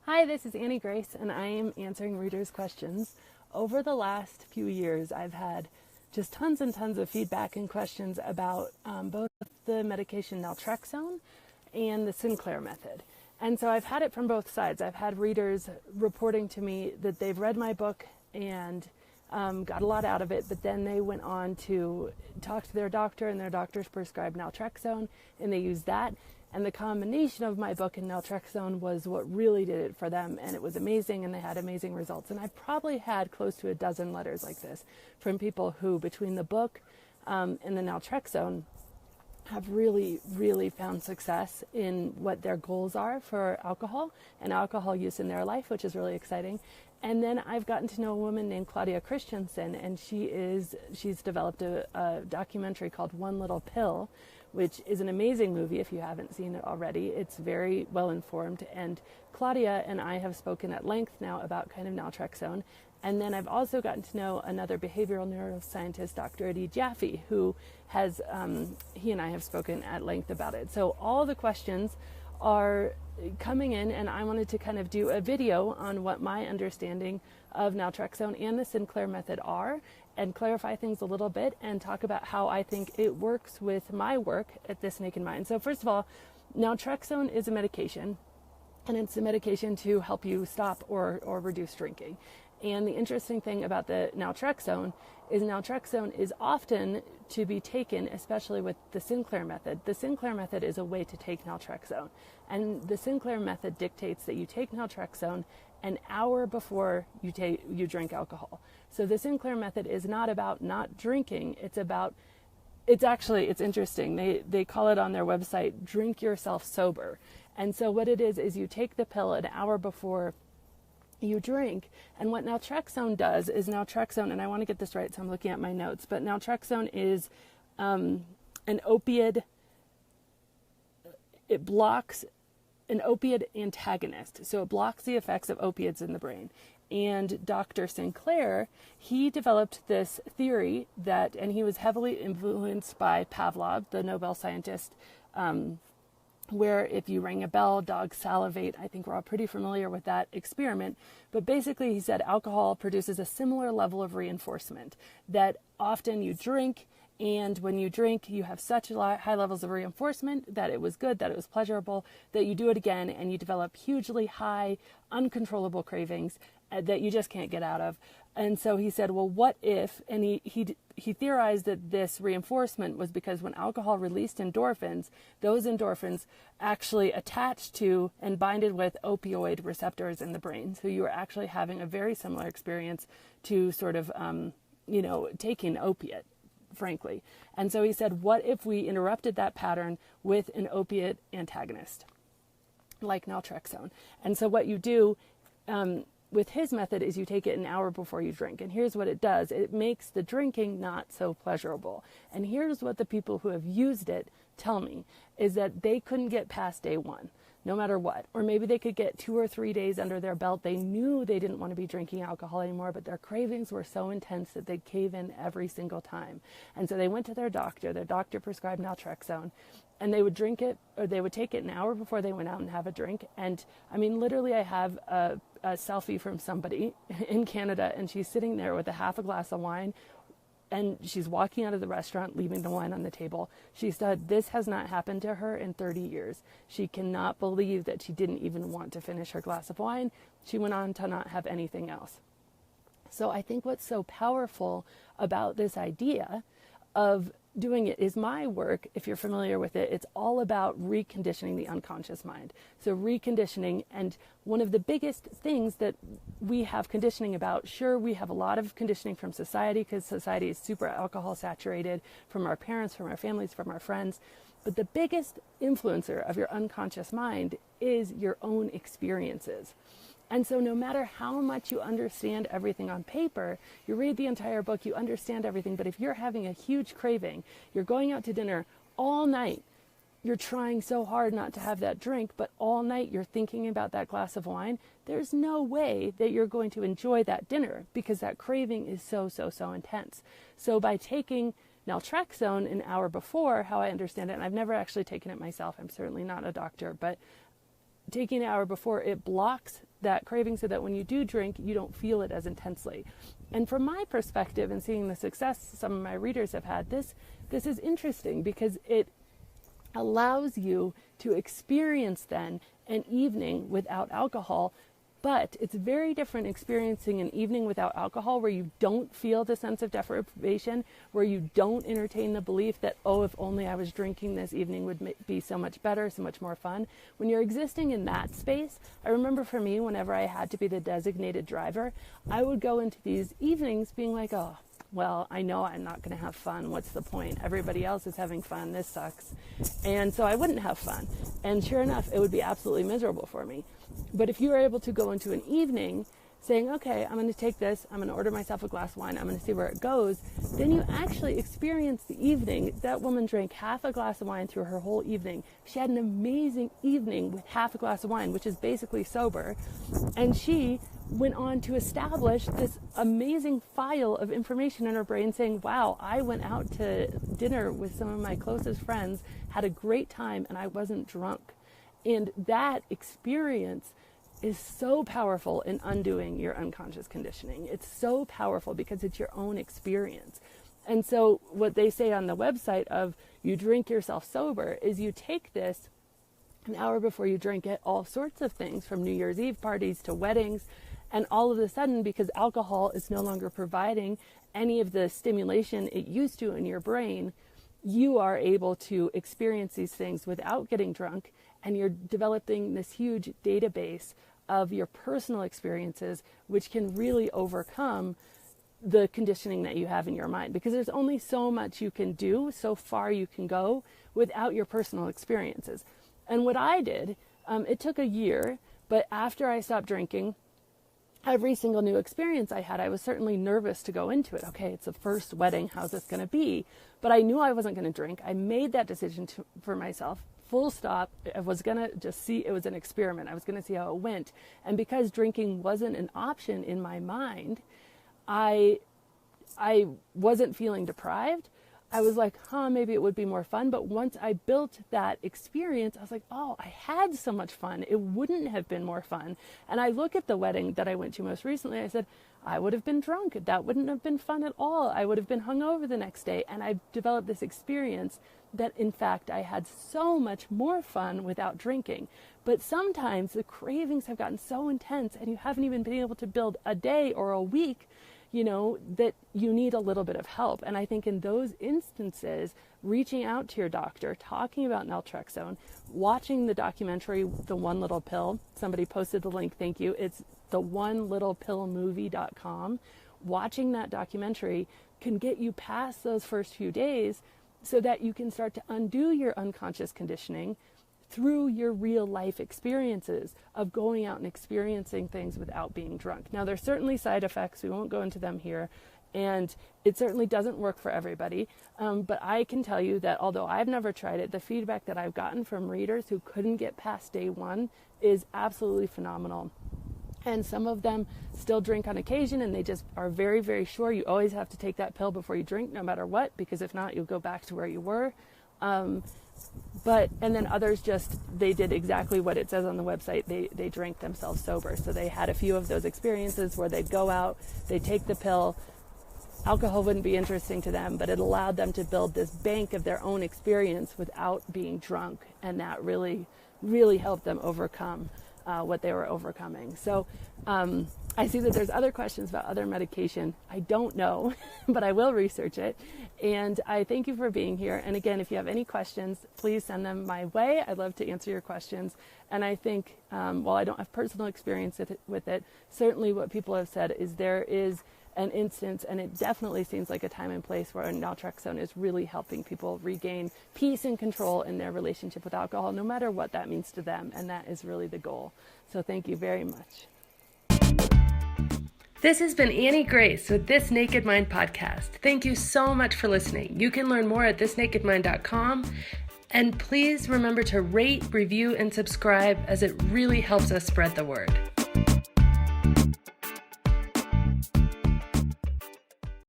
Hi, this is Annie Grace, and I am answering readers' questions. Over the last few years, I've had just tons and tons of feedback and questions about both the medication Naltrexone and the Sinclair Method. And so I've had it from both sides. I've had readers reporting to me that they've read my book and got a lot out of it, but then they went on to talk to their doctor, and their doctors prescribed Naltrexone, and they used that. And the combination of my book and Naltrexone was what really did it for them, and it was amazing, and they had amazing results. And I probably had close to a dozen letters like this from people who, between the book and the Naltrexone, have really, really found success in what their goals are for alcohol and alcohol use in their life, which is really exciting. And then I've gotten to know a woman named Claudia Christian, and she's developed a documentary called One Little Pill, which is an amazing movie if you haven't seen it already. It's very well informed, and Claudia and I have spoken at length now about kind of Naltrexone. And then I've also gotten to know another behavioral neuroscientist, Dr. Jaffe, who has, he and I have spoken at length about it. So all the questions are coming in, and I wanted to kind of do a video on what my understanding of Naltrexone and the Sinclair Method are, and clarify things a little bit and talk about how I think it works with my work at This Naked Mind. So first of all, Naltrexone is a medication, and it's a medication to help you stop or reduce drinking. And the interesting thing about the Naltrexone is often to be taken, especially with the Sinclair Method. The Sinclair Method is a way to take Naltrexone. And the Sinclair Method dictates that you take Naltrexone an hour before you drink alcohol. So the Sinclair Method is not about not drinking. It's interesting. They call it on their website, drink yourself sober. And so what it is you take the pill an hour before you drink. And what Naltrexone does is and I want to get this right, so I'm looking at my notes, but Naltrexone is an opiate. It blocks an opiate antagonist. So it blocks the effects of opiates in the brain. And Dr. Sinclair, he developed this theory and he was heavily influenced by Pavlov, the Nobel scientist, where if you ring a bell, dogs salivate. I think we're all pretty familiar with that experiment. But basically, he said alcohol produces a similar level of reinforcement, that often you drink, and when you drink, you have such high levels of reinforcement that it was good, that it was pleasurable, that you do it again, and you develop hugely high, uncontrollable cravings that you just can't get out of. And so he said, well, what if, and he theorized that this reinforcement was because when alcohol released endorphins, those endorphins actually attached to and binded with opioid receptors in the brain. So you were actually having a very similar experience to sort of, taking opiate, frankly. And so he said, what if we interrupted that pattern with an opiate antagonist, like Naltrexone? And so what you do, with his method is you take it an hour before you drink. And here's what it does. It makes the drinking not so pleasurable. And here's what the people who have used it tell me, is that they couldn't get past day one, no matter what. Or maybe they could get 2 or 3 days under their belt. They knew they didn't want to be drinking alcohol anymore, but their cravings were so intense that they'd cave in every single time. And so they went to their doctor. Their doctor prescribed Naltrexone. And they would drink it, or they would take it an hour before they went out and have a drink. And I mean, literally, I have a selfie from somebody in Canada, and she's sitting there with a half a glass of wine, and she's walking out of the restaurant, leaving the wine on the table. She said this has not happened to her in 30 years. She cannot believe that she didn't even want to finish her glass of wine. She went on to not have anything else. So I think what's so powerful about this idea of doing it is my work. If you're familiar with it, it's all about reconditioning the unconscious mind. So reconditioning, and one of the biggest things that we have conditioning about, sure, we have a lot of conditioning from society, because society is super alcohol saturated, from our parents, from our families, from our friends. But the biggest influencer of your unconscious mind is your own experiences. And so no matter how much you understand everything on paper, you read the entire book, you understand everything, but if you're having a huge craving, you're going out to dinner all night, you're trying so hard not to have that drink, but all night you're thinking about that glass of wine, there's no way that you're going to enjoy that dinner, because that craving is so intense. So by taking Naltrexone an hour before, how I understand it, and I've never actually taken it myself, I'm certainly not a doctor, but taking an hour before, it blocks that craving so that when you do drink, you don't feel it as intensely. And from my perspective and seeing the success some of my readers have had, this is interesting because it allows you to experience then an evening without alcohol. But it's very different experiencing an evening without alcohol where you don't feel the sense of deprivation, where you don't entertain the belief that, oh, if only I was drinking this evening would be so much better, so much more fun. When you're existing in that space, I remember for me, whenever I had to be the designated driver, I would go into these evenings being like, oh, well, I know I'm not going to have fun. What's the point? Everybody else is having fun. This sucks. And so I wouldn't have fun. And sure enough, it would be absolutely miserable for me. But if you were able to go into an evening saying, okay, I'm going to take this, I'm going to order myself a glass of wine, I'm going to see where it goes, then you actually experience the evening. That woman drank half a glass of wine through her whole evening. She had an amazing evening with half a glass of wine, which is basically sober. And she went on to establish this amazing file of information in her brain saying, wow, I went out to dinner with some of my closest friends, had a great time, and I wasn't drunk. And that experience is so powerful in undoing your unconscious conditioning. It's so powerful because it's your own experience. And so what they say on the website of you drink yourself sober is you take this an hour before you drink it, all sorts of things from New Year's Eve parties to weddings. And all of a sudden, because alcohol is no longer providing any of the stimulation it used to in your brain, you are able to experience these things without getting drunk. And you're developing this huge database of your personal experiences, which can really overcome the conditioning that you have in your mind. Because there's only so much you can do, so far you can go without your personal experiences. And what I did, it took a year, but after I stopped drinking, every single new experience I had, I was certainly nervous to go into it. Okay, it's the first wedding, how's this going to be? But I knew I wasn't going to drink. I made that decision for myself. Full stop. I was going to just see, it was an experiment. I was going to see how it went. And because drinking wasn't an option in my mind, I wasn't feeling deprived. I was like, maybe it would be more fun. But once I built that experience, I was like, oh, I had so much fun. It wouldn't have been more fun. And I look at the wedding that I went to most recently. I said, I would have been drunk. That wouldn't have been fun at all. I would have been hungover the next day. And I developed this experience that, in fact, I had so much more fun without drinking. But sometimes the cravings have gotten so intense and you haven't even been able to build a day or a week, that you need a little bit of help. And I think in those instances, reaching out to your doctor, talking about naltrexone, watching the documentary, The One Little Pill, somebody posted the link, thank you, it's theonelittlepillmovie.com. Watching that documentary can get you past those first few days so that you can start to undo your unconscious conditioning through your real life experiences of going out and experiencing things without being drunk. Now, there's certainly side effects. We won't go into them here. And it certainly doesn't work for everybody. But I can tell you that although I've never tried it, the feedback that I've gotten from readers who couldn't get past day one is absolutely phenomenal. And some of them still drink on occasion, and they just are very, very sure you always have to take that pill before you drink, no matter what, because if not, you'll go back to where you were. And then others they did exactly what it says on the website. They drank themselves sober. So they had a few of those experiences where they'd go out, they'd take the pill. Alcohol wouldn't be interesting to them, but it allowed them to build this bank of their own experience without being drunk. And that really, really helped them overcome what they were overcoming. So I see that there's other questions about other medication. I don't know, but I will research it. And I thank you for being here. And again, if you have any questions, please send them my way. I'd love to answer your questions. And I think, while I don't have personal experience with it, certainly what people have said is there is an instance, and it definitely seems like a time and place where naltrexone is really helping people regain peace and control in their relationship with alcohol, no matter what that means to them. And that is really the goal. So thank you very much. This has been Annie Grace with This Naked Mind podcast. Thank you so much for listening. You can learn more at thisnakedmind.com. And please remember to rate, review, and subscribe, as it really helps us spread the word.